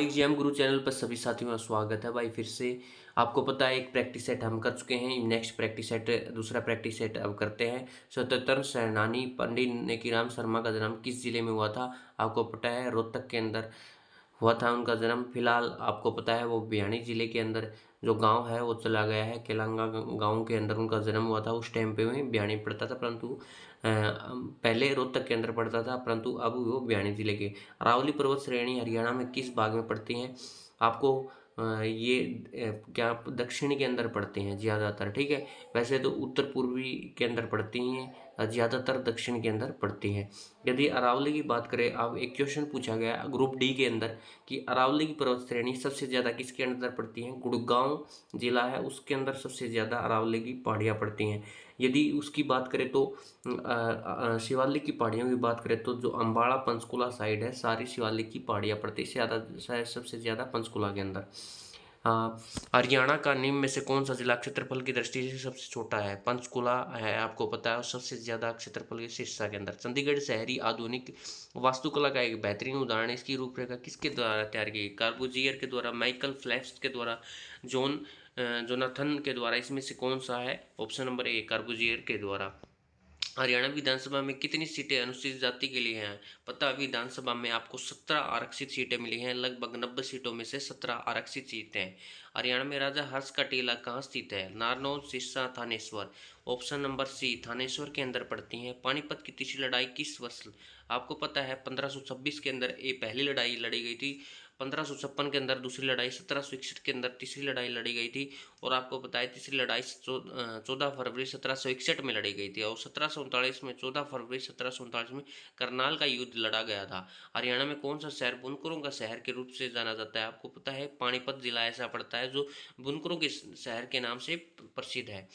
GM गुरु channel पर सभी साथियों का स्वागत है भाई। फिर से आपको पता है, एक प्रैक्टिस सेट हम कर चुके हैं। नेक्स्ट प्रैक्टिस सेट, दूसरा प्रैक्टिस सेट अब करते हैं। स्वतंत्र सेनानी पंडित नेकीराम शर्मा का जन्म किस जिले में हुआ था? आपको पता है रोहतक के अंदर हुआ था उनका जन्म। फिलहाल आपको पता है वो भिवानी जिले के अंदर जो गांव है वो चला गया है। केलांगा गांव के अंदर उनका जन्म हुआ था। उस टाइम पे वह भिवानी पड़ता था, परंतु पहले रोहतक के अंदर पड़ता था, परंतु अब वो भिवानी जिले के। अरावली पर्वत श्रेणी हरियाणा में किस भाग में पड़ती हैं? आपको ये क्या दक्षिण के अंदर पड़ते हैं ज़्यादातर, ठीक है। वैसे तो उत्तर पूर्वी के अंदर पड़ती हैं, ज़्यादातर दक्षिण के अंदर पड़ती हैं। यदि अरावली की बात करें, अब एक क्वेश्चन पूछा गया ग्रुप डी के अंदर कि अरावली की पर्वत श्रेणी सबसे ज़्यादा किसके अंदर पड़ती हैं? गुड़गांव जिला है उसके अंदर सबसे ज़्यादा अरावली की पहाड़ियाँ पड़ती हैं। यदि उसकी बात करें तो शिवालिक की पहाड़ियों की बात करें तो जो अम्बाड़ा पंचकुला साइड है, सारी शिवालिक की पहाड़ियाँ पड़ती है ज़्यादा, सबसे ज़्यादा पंचकुला के अंदर। हरियाणा का निम्न में से कौन सा जिला क्षेत्रफल की दृष्टि से सबसे छोटा है? पंचकुला है, आपको पता है, और सबसे ज्यादा क्षेत्रफल के सिरसा के अंदर। चंडीगढ़ शहरी आधुनिक वास्तुकला का एक बेहतरीन उदाहरण है। इसकी रूपरेखा किसके द्वारा तैयार की? कार्बुजियर के द्वारा, माइकल फ्लेप्स के द्वारा, जोनाथन के द्वारा। इसमें से कौन सा है? ऑप्शन नंबर ए, कार्बुजियर के द्वारा। हरियाणा विधानसभा में कितनी सीटें अनुसूचित जाति के लिए हैं? पता है, विधानसभा में आपको 17 आरक्षित सीटें मिली हैं। लगभग 90 सीटों में से 17 आरक्षित सीटें हैं। हरियाणा में राजा हर्ष का टीला कहाँ स्थित है? Narnaul, Sirsa, Thanesar. Option number C, Thanesar के अंदर पड़ती हैं। पानीपत की तीसरी लड़ाई किस वर्ष? आपको पता है 1526 के अंदर ये पहली लड़ाई लड़ी गई थी। 1556 के अंदर दूसरी लड़ाई, 1761 के अंदर तीसरी लड़ाई लड़ी गई थी। और आपको पता है तीसरी लड़ाई 14 फरवरी 1761 में लड़ी गई थी। और 1739 में, 14 फरवरी 1739 में करनाल का युद्ध लड़ा गया था। हरियाणा में कौन सा शहर बुनकरों का शहर के रूप से जाना जाता है? आपको पता है पानीपत जिला ऐसा पड़ता है जो बुनकरों के शहर के नाम से प्रसिद्ध है।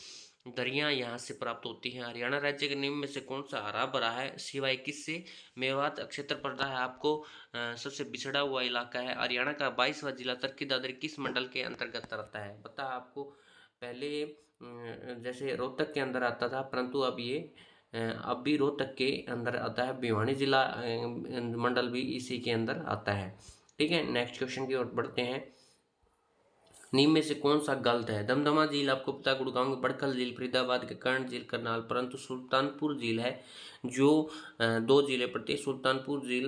दरियाँ यहाँ से प्राप्त होती हैं। हरियाणा राज्य के निम्न में से कौन सा हरा भरा है सिवाय किससे? मेवात क्षेत्र पड़ता है आपको, सबसे बिछड़ा हुआ इलाका है। हरियाणा का 22वां जिला चरखी दादरी किस मंडल के अंतर्गत आता है? पता है आपको, पहले जैसे रोहतक के अंदर आता था, परंतु अब भी रोहतक के अंदर आता है। भिवानी जिला मंडल भी इसी के अंदर आता है, ठीक है। नेक्स्ट क्वेश्चन की ओर बढ़ते हैं। निम्न में से कौन सा गलत है? दमदमा झील आपको पता है, गुड़गांव की बड़खल झील, फरीदाबाद के कर्ण झील, करनाल। परंतु सुल्तानपुर झील है जो दो झीलें पड़ती है। सुल्तानपुर झील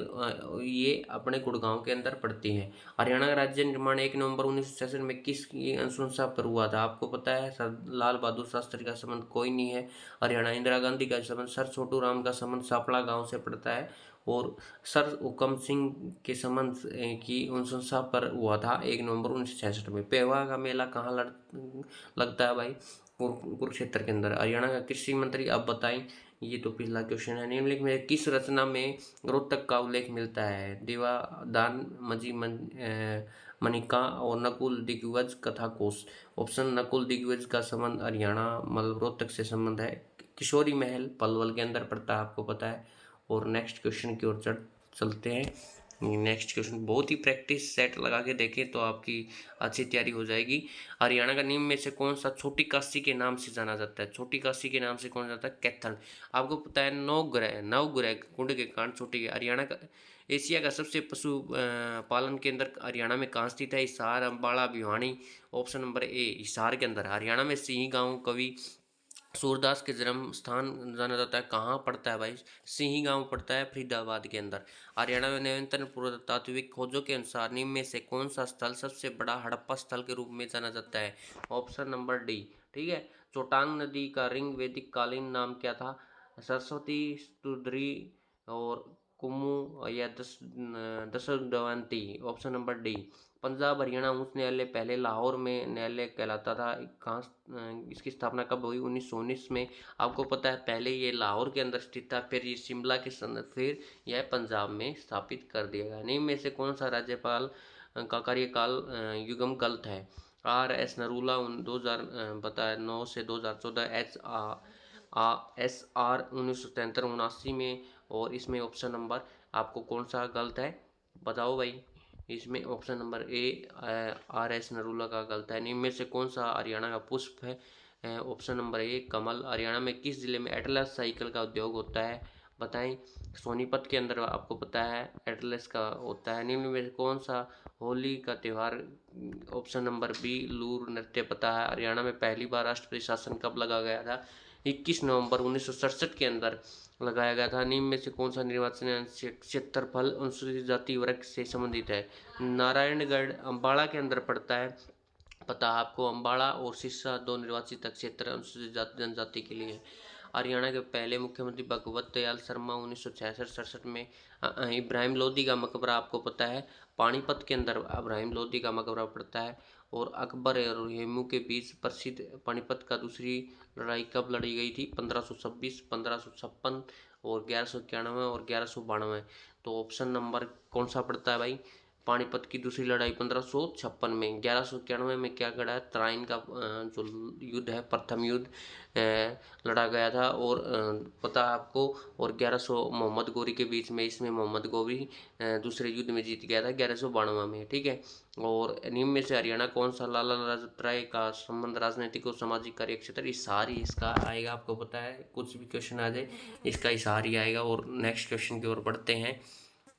ये अपने गुड़गांव के अंदर पड़ती है। हरियाणा का राज्य निर्माण 1 नवंबर 1966 में किसकी अनुशंसा पर हुआ था? आपको पता है सर लाल बहादुर शास्त्री का संबंध कोई नहीं है। हरियाणा इंदिरा गांधी का संबंध, सर छोटू राम का संबंध सापड़ा गांव से पड़ता है। और सर हुकम सिंह के संबंध की अनुशंसा पर हुआ था 1 नवंबर 1966 में। पेवा का मेला कहाँ लगता है भाई? कुरुक्षेत्र के अंदर। हरियाणा का कृषि मंत्री, अब बताएं। ये तो पिछला क्वेश्चन है। निम्नलिखित में किस रचना में रोहतक का उल्लेख मिलता है? दीवादान, मणिका और नकुल दिग्विजय कथा कोश। ऑप्शन नकुल दिग्विजय का संबंध हरियाणा मतलब रोहतक से संबंध है। किशोरी महल पलवल के अंदर पड़ता है, आपको पता है। और नेक्स्ट क्वेश्चन की ओर चलते हैं। नेक्स्ट क्वेश्चन बहुत ही प्रैक्टिस सेट लगा के देखें तो आपकी अच्छी तैयारी हो जाएगी। हरियाणा का निम्न में से कौन सा छोटी काशी के नाम से जाना जाता है? छोटी काशी के नाम से कौन जाता है? कैथल। आपको पता है नवग्रह कुंड के कारण छोटी। हरियाणा का एशिया का सबसे पशु पालन केंद्र हरियाणा में कहाँ स्थित है? Hisar, Ambala, Bhiwani. Option number A, Hisar के अंदर। हरियाणा में सिंह गांव कवि सूरदास के जन्म स्थान जाना जाता है, कहाँ पड़ता है भाई? सिंही गांव पड़ता है फरीदाबाद के अंदर। हरियाणा में नवीनतम पुरातात्विक खोजों के अनुसार निम्न में से कौन सा स्थल सबसे बड़ा हड़प्पा स्थल के रूप में जाना जाता है? ऑप्शन नंबर डी, ठीक है। चोटांग नदी का रिंग वैदिक कालीन नाम क्या था? सरस्वती, स्तुद्री और कुमु या दशदमयंती। Option number D. Punjab Haryana उच्च न्यायालय पहले लाहौर में न्यायालय कहलाता था। कहाँ इसकी स्थापना कब हुई? 1919 में। आपको पता है पहले ये लाहौर के अंदर स्थित था, फिर ये शिमला के फिर यह पंजाब में स्थापित कर दिया गया। निम्न में से कौन सा राज्यपाल का कार्यकाल युग्म गलत है? आर एस नरूला 2009 से 2014, एस आर 1973-79 में। और इसमें ऑप्शन नंबर आपको कौन सा गलत है बताओ भाई? इसमें ऑप्शन नंबर ए, आर एस नरूला का गलत है। निम्न में से कौन सा हरियाणा का पुष्प है? ऑप्शन नंबर ए, कमल। हरियाणा में किस जिले में एटलस साइकिल का उद्योग होता है? बताएं। सोनीपत के अंदर आपको पता है एटलस का होता है। निम्न में से कौन सा होली का त्यौहार? ऑप्शन नंबर बी लूर नृत्य पता है। हरियाणा में पहली बार राष्ट्रपति शासन कब लगा गया था? 21 नवंबर 1967 के अंदर लगाया गया था। निम्न में से कौन सा निर्वाचन क्षेत्रफल अनुसूचित जाति वर्ग से संबंधित है? नारायणगढ़ अम्बाड़ा के अंदर पड़ता है। पता है आपको, अम्बाड़ा और सिरसा 2 निर्वाचित क्षेत्र अनुसूचित जनजाति के लिए। हरियाणा के पहले मुख्यमंत्री भगवत दयाल शर्मा 1966-67 में। इब्राहिम लोदी का मकबरा आपको पता है, पानीपत के अंदर इब्राहिम लोदी का मकबरा पड़ता है। और अकबर और हेमू के बीच प्रसिद्ध पानीपत का दूसरी लड़ाई कब लड़ी गई थी? 1526, 1556 और 1191 और 1192। तो ऑप्शन नंबर कौन सा पड़ता है भाई? पानीपत की दूसरी लड़ाई 1556 में। 1191 में क्या लड़ा है? तराइन का जो युद्ध है, प्रथम युद्ध लड़ा गया था। और पता है आपको, और 1100 मोहम्मद गौरी के बीच में, इसमें मोहम्मद गौरी दूसरे युद्ध में जीत गया था 1192 में, ठीक है। और निम्न में से हरियाणा कौन सा लाला लाजपत राय का संबंध राजनीतिक और सामाजिक कार्य क्षेत्र? हिसार ही इसका आएगा, आपको पता है, कुछ भी क्वेश्चन आ जाए इसका हिसार ही आएगा। और नेक्स्ट क्वेश्चन की ओर बढ़ते हैं।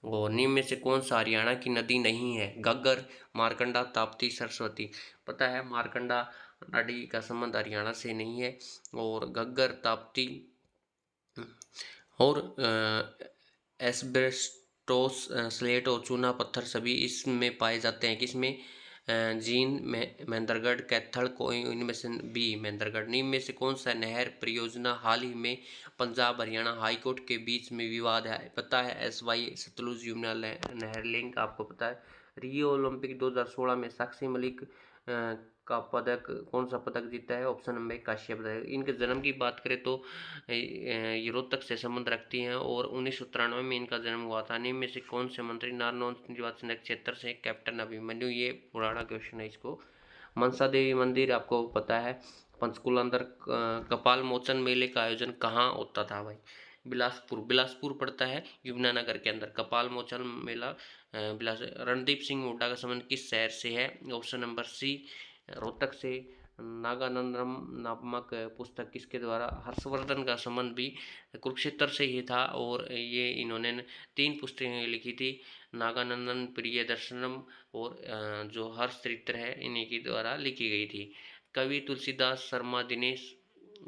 और निम्न में से कौन सा हरियाणा की नदी नहीं है? घग्गर, मारकंडा, ताप्ती, सरस्वती। पता है मारकंडा नदी का संबंध हरियाणा से नहीं है। और घग्गर, ताप्ती और एस्बेस्टोस, स्लेट और चूना पत्थर सभी इसमें पाए जाते हैं। किसमें? जींद, महेंद्रगढ़, कैथल, कोई इनमें से बी महेंद्रगढ़। निम्न में से कौन सा नहर परियोजना हाल ही में पंजाब हरियाणा हाईकोर्ट के बीच में विवाद है? पता है SY सतलुज यमुना नहर लिंक, आपको पता है। रियो ओलंपिक 2016 में साक्षी मलिक का पदक, कौन सा पदक जीता है? ऑप्शन नंबर कांस्य पदक। इनके जन्म की बात करें तो ये रोहतक से संबंध रखती हैं और 1993 में इनका जन्म हुआ था। निम्न में से कौन से मंत्री नारनौल निर्वाचन क्षेत्र से? कैप्टन अभिमन्यु। ये पुराना क्वेश्चन है इसको। मनसा देवी मंदिर आपको पता है, पंचकुला अंदर कपाल मोचन मेले का आयोजन कहाँ होता था भाई? बिलासपुर पड़ता है यमुनानगर के अंदर कपाल मोचन मेला रणदीप सिंह हुड्डा का संबंध किस शहर से है? ऑप्शन नंबर सी रोहतक से। नागानंदम नामक पुस्तक किसके द्वारा? हर्षवर्धन का संबंध भी कुरुक्षेत्र से ही था। और ये इन्होंने 3 पुस्तकें लिखी थी, नागानंदन, प्रिय दर्शनम और जो हर्षचरित्र है, इन्हीं के द्वारा लिखी गई थी। कवि तुलसीदास शर्मा दिनेश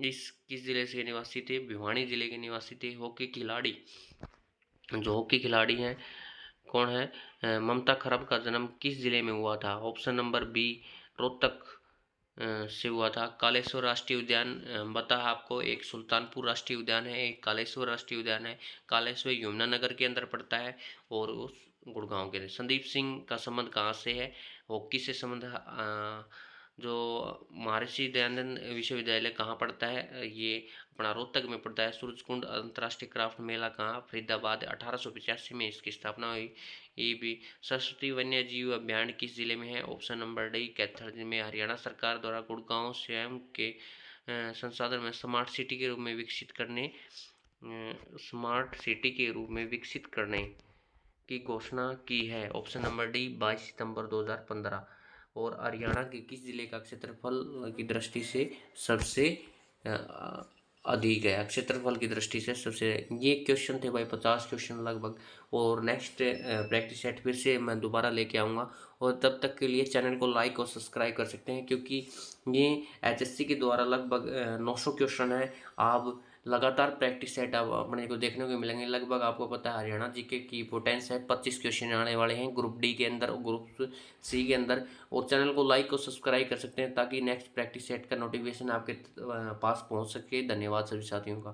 इस किस जिले से निवासी थे? भिवानी जिले के निवासी थे। हॉकी खिलाड़ी, जो हॉकी खिलाड़ी हैं कौन है? ममता खरब का जन्म किस जिले में हुआ था? ऑप्शन नंबर बी रोहतक से हुआ था। कालेश्वर राष्ट्रीय उद्यान बता आपको, एक सुल्तानपुर राष्ट्रीय उद्यान है, एक कालेश्वर राष्ट्रीय उद्यान है। कालेश्वर यमुनानगर के अंदर पड़ता है और उस गुड़गांव के। संदीप सिंह का संबंध कहाँ से है? हॉकी से संबंध जो महर्षि दयानंद विश्वविद्यालय कहाँ पड़ता है? ये अपना रोहतक में पड़ता है। सूरजकुंड अंतर्राष्ट्रीय क्राफ्ट मेला कहाँ? फरीदाबाद। 1885 में इसकी स्थापना हुई। ये भी। सरस्वती वन्य जीव अभ्यारण्य किस जिले में है? ऑप्शन नंबर डी कैथल में। हरियाणा सरकार द्वारा गुड़गांव स्वयं के संसाधन में स्मार्ट सिटी के रूप में विकसित करने की घोषणा की है। ऑप्शन नंबर डी 22 सितंबर 2015। और हरियाणा के किस जिले का क्षेत्रफल की दृष्टि से सबसे अधिक है? क्षेत्रफल की दृष्टि से सबसे। ये क्वेश्चन थे भाई 50 क्वेश्चन लगभग। और नेक्स्ट प्रैक्टिस सेट फिर से मैं दोबारा लेके आऊँगा। और तब तक के लिए चैनल को लाइक और सब्सक्राइब कर सकते हैं, क्योंकि ये HSC के द्वारा लगभग 900 क्वेश्चन है। आप लगातार प्रैक्टिस सेट अब अपने को देखने को मिलेंगे। लगभग आपको पता है हरियाणा जीके की इंपोर्टेंस है, 25 क्वेश्चन आने वाले हैं ग्रुप डी के अंदर और ग्रुप सी के अंदर। और चैनल को लाइक और सब्सक्राइब कर सकते हैं ताकि नेक्स्ट प्रैक्टिस सेट का नोटिफिकेशन आपके पास पहुंच सके। धन्यवाद सभी साथियों का।